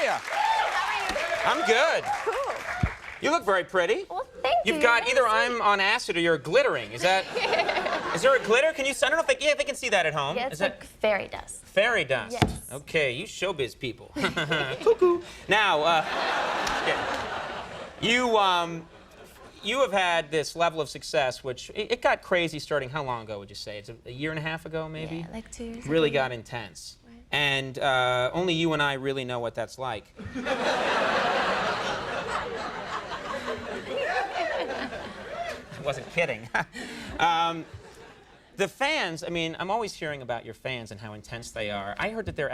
you? How are you? I'm good. Cool. You look very pretty. Well, thank you. You've got You're either very I'm on acid or you're glittering. Is that? Is there a glitter? Can you? I don't know if they can see that at home. Yeah, it's Is like fairy dust. fairy dust? Yes. Okay, you showbiz people. Cuckoo. Now, you have had this level of success, which it got crazy starting how long ago would you say? It's a year and a half ago, maybe? Yeah, like 2 years ago. Really got intense. Right. And only you and I really know what that's like. I wasn't kidding. The fans, I mean, I'm always hearing about your fans and how intense they are. I heard that they're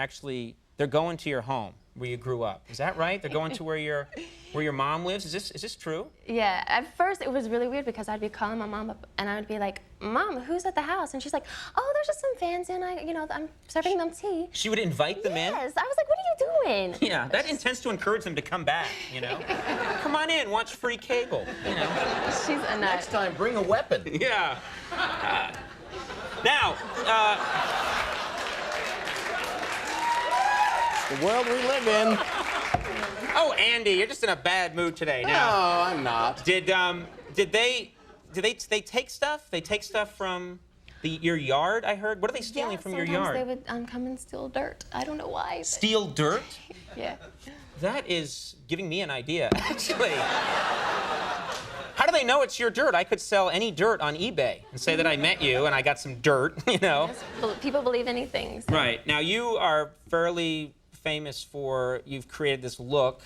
going to your home where you grew up. Is that right? They're going to where your mom lives? Is this true? Yeah, at first it was really weird because I'd be calling my mom up and I would be like, Mom, who's at the house? And she's like, oh, there's just some fans in, I'm serving them tea. She would invite them in? Yes, I was like, what are you doing? Yeah, that intends to encourage them to come back, you know? Come on in, watch free cable, you know? She's a nut. Next time, bring a weapon. Yeah. Now, The world we live in. oh, Andy, you're just in a bad mood today. No, Now, I'm not. did they take stuff? They take stuff from your yard, I heard? What are they stealing from your yard? Sometimes they would come and steal dirt. I don't know why. But... Steal dirt? Yeah. That is giving me an idea, actually. How do they know it's your dirt? I could sell any dirt on eBay and say that I met you and I got some dirt, you know? Yes, people believe anything. So. Right. Now, you are fairly famous for, you've created this look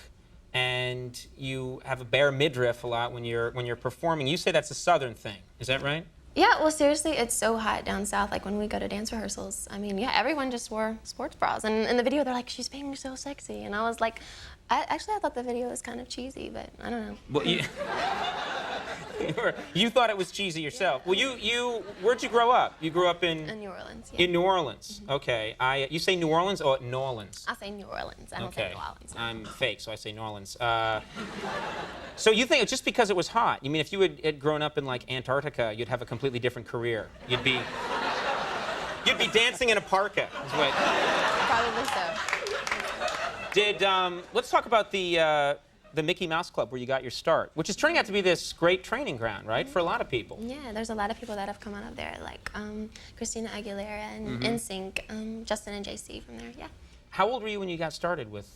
and you have a bare midriff a lot when you're performing. You say that's a Southern thing. Is that right? Yeah, well, seriously, it's so hot down south. Like, when we go to dance rehearsals, I mean, yeah, everyone just wore sports bras. And in the video, they're like, she's being so sexy. And I was like, I thought the video was kind of cheesy, but I don't know. Well, you thought it was cheesy yourself. Well, where'd you grow up? You grew up in New Orleans, yeah. In New Orleans. Mm-hmm. Okay. You say New Orleans or New Orleans? I say New Orleans. I don't say New Orleans. I'm fake, so I say New Orleans. So you think just because it was hot? You mean if you had grown up in like Antarctica, you'd have a completely different career? You'd be dancing in a parka. Is what... Probably so. Let's talk about the Mickey Mouse Club where you got your start, which is turning out to be this great training ground, right, for a lot of people. Yeah, there's a lot of people that have come out of there, like Christina Aguilera and NSYNC, Justin and JC from there, yeah. How old were you when you got started with...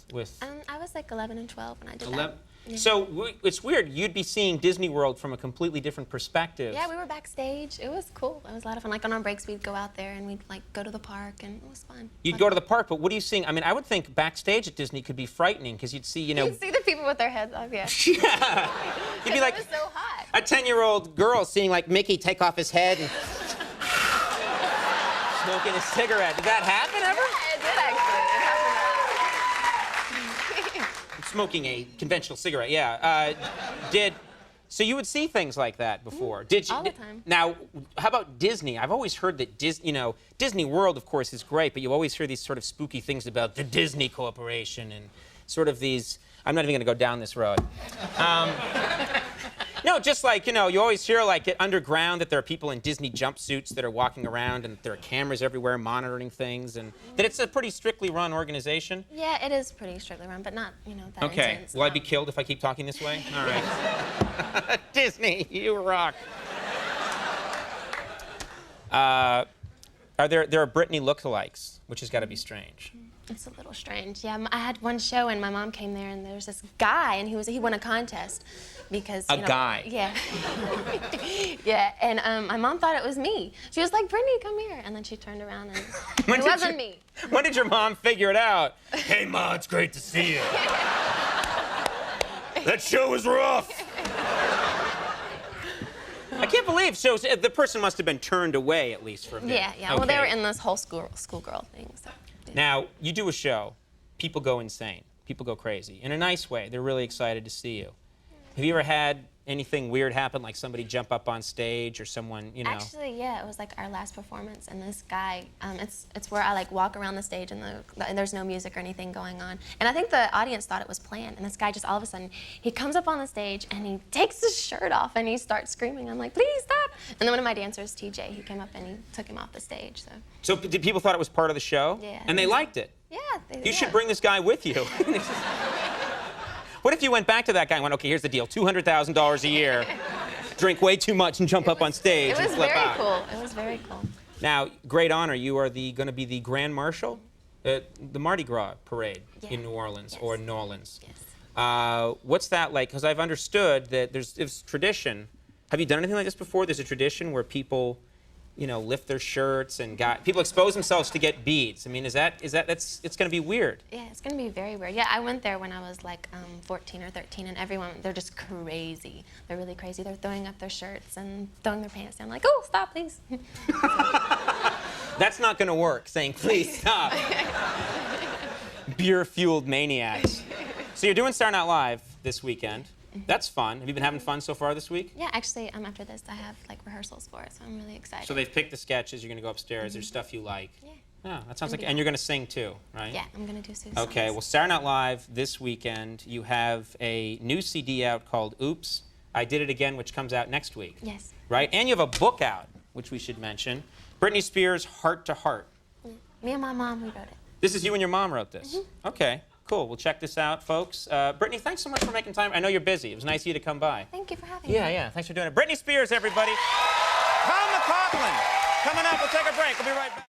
I was like 11 and 12 when I did 11? that. Yeah. So it's weird. You'd be seeing Disney World from a completely different perspective. Yeah, we were backstage. It was cool. It was a lot of fun. Like on our breaks, we'd go out there and we'd like go to the park, and it was fun. You'd go to the park, but what are you seeing? I mean, I would think backstage at Disney could be frightening because you'd see, You'd see the people with their heads off, yeah. Yeah. You'd be like it was so hot. A 10-year-old girl seeing like Mickey take off his head and smoking a cigarette. Did that happen ever? Yeah, it did actually. It happened a lot. Smoking a conventional cigarette, yeah. So you would see things like that before? Did you? All the time. Now, how about Disney? I've always heard that Disney World, of course, is great, but you always hear these sort of spooky things about the Disney Corporation and sort of these. I'm not even going to go down this road. No, just like, you always hear like underground that there are people in Disney jumpsuits that are walking around and there are cameras everywhere monitoring things, and that it's a pretty strictly run organization. Yeah, it is pretty strictly run, but not, that Okay. intense. Will I be killed if I keep talking this way? All right. Disney, you rock. There are Britney lookalikes, which has got to be strange. It's a little strange. Yeah, I had one show and my mom came there and there was this guy and he won a contest because a guy. Yeah. Yeah, and my mom thought it was me. She was like, "Britney, come here," and then she turned around and it wasn't me. When did your mom figure it out? Hey, Ma, it's great to see you. That show was rough. I can't believe. So the person must have been turned away at least for a bit. Yeah, yeah. Okay. Well, they were in this whole schoolgirl thing. So. Now, you do a show, people go insane, people go crazy. In a nice way, they're really excited to see you. Have you ever had anything weird happen, like somebody jump up on stage or someone, Actually, yeah, it was like our last performance, and this guy, it's where I like walk around the stage and there's no music or anything going on. And I think the audience thought it was planned, and this guy just all of a sudden, he comes up on the stage and he takes his shirt off and he starts screaming. I'm like, "Please stop." And then one of my dancers, TJ, he came up and he took him off the stage, so. So did people thought it was part of the show? Yeah. And they liked it? Yeah. You should bring this guy with you. What if you went back to that guy and went, okay, here's the deal, $200,000 a year, drink way too much and jump up on stage and flip out. It was very cool. It was very cool. Now, great honor, you are going to be the Grand Marshal at the Mardi Gras parade in New Orleans, or New Orleans. Yes. What's that like? Because I've understood that there's tradition. Have you done anything like this before? There's a tradition where people, you know, lift their shirts and people expose themselves to get beads. I mean, it's going to be weird. Yeah, it's going to be very weird. Yeah, I went there when I was like 14 or 13, and everyone, they're just crazy. They're really crazy. They're throwing up their shirts and throwing their pants down like, oh, stop, please. That's not going to work, saying, please stop. Beer-fueled maniacs. So you're doing Saturday Night Live this weekend. That's fun. Have you been having fun so far this week? Yeah, actually, after this, I have like rehearsals for it, so I'm really excited. So they've picked the sketches. You're going to go upstairs. There's stuff you like. Yeah. Yeah, that sounds like, and you're going to sing too, right? Yeah, I'm going to do songs. Okay, well, Saturday Night Live this weekend, you have a new CD out called Oops, I Did It Again, which comes out next week. Yes. Right? And you have a book out, which we should mention. Britney Spears' Heart to Heart. Yeah. Me and my mom, we wrote it. This is you and your mom wrote this? Okay, cool. We'll check this out, folks. Brittany, thanks so much for making time. I know you're busy. It was nice of you to come by. Thank you for having me. Yeah, thanks for doing it. Britney Spears, everybody. Tom McLaughlin coming up. We'll take a break. We'll be right back.